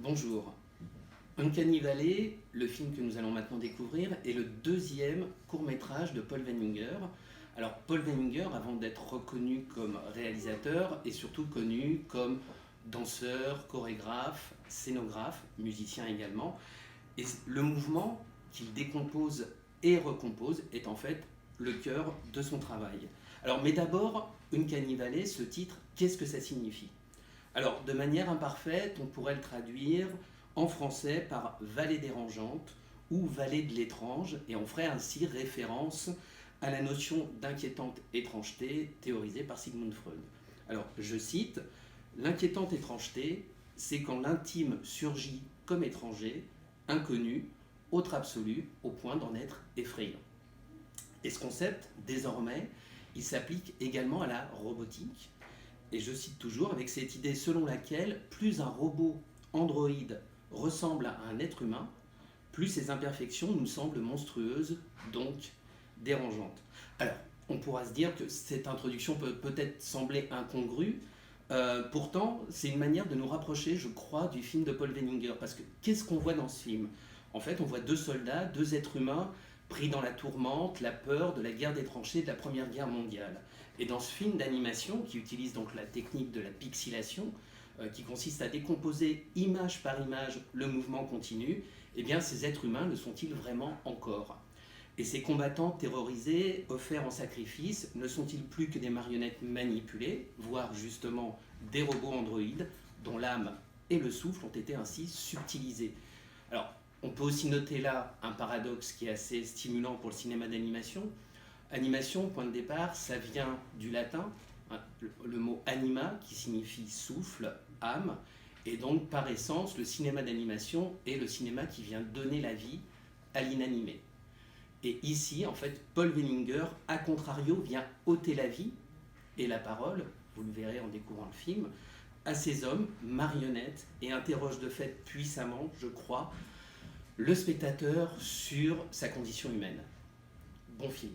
Bonjour. Uncanny Valley, le film que nous allons maintenant découvrir, est le deuxième court-métrage de Paul Weininger. Alors Paul Weininger, avant d'être reconnu comme réalisateur, est surtout connu comme danseur, chorégraphe, scénographe, musicien également. Et le mouvement qu'il décompose et recompose est en fait le cœur de son travail. Alors, mais d'abord, Uncanny Valley, ce titre, qu'est-ce que ça signifie? Alors, de manière imparfaite, on pourrait le traduire en français par vallée dérangeante ou vallée de l'étrange, et on ferait ainsi référence à la notion d'inquiétante étrangeté théorisée par Sigmund Freud. Alors, je cite, l'inquiétante étrangeté, c'est quand l'intime surgit comme étranger, inconnu, autre absolu, au point d'en être effrayant. Et ce concept, désormais, il s'applique également à la robotique. Et je cite toujours avec cette idée selon laquelle plus un robot androïde ressemble à un être humain, plus ses imperfections nous semblent monstrueuses, donc dérangeantes. Alors, on pourra se dire que cette introduction peut peut-être sembler incongrue, pourtant c'est une manière de nous rapprocher, je crois, du film de Paul Weininger, parce que qu'est-ce qu'on voit dans ce film? En fait, on voit deux soldats, deux êtres humains pris dans la tourmente, la peur de la guerre des tranchées de la Première Guerre mondiale. Et dans ce film d'animation, qui utilise donc la technique de la pixelation, qui consiste à décomposer image par image le mouvement continu, eh bien ces êtres humains le sont-ils vraiment encore? Et ces combattants terrorisés, offerts en sacrifice, ne sont-ils plus que des marionnettes manipulées, voire justement des robots androïdes, dont l'âme et le souffle ont été ainsi subtilisés? Alors, on peut aussi noter là un paradoxe qui est assez stimulant pour le cinéma d'animation. Animation, point de départ, ça vient du latin, hein, le mot anima qui signifie souffle, âme, et donc par essence, le cinéma d'animation est le cinéma qui vient donner la vie à l'inanimé. Et ici, en fait, Paul Weininger, à contrario, vient ôter la vie et la parole, vous le verrez en découvrant le film, à ces hommes marionnettes et interroge de fait puissamment, je crois, le spectateur sur sa condition humaine. Bon film.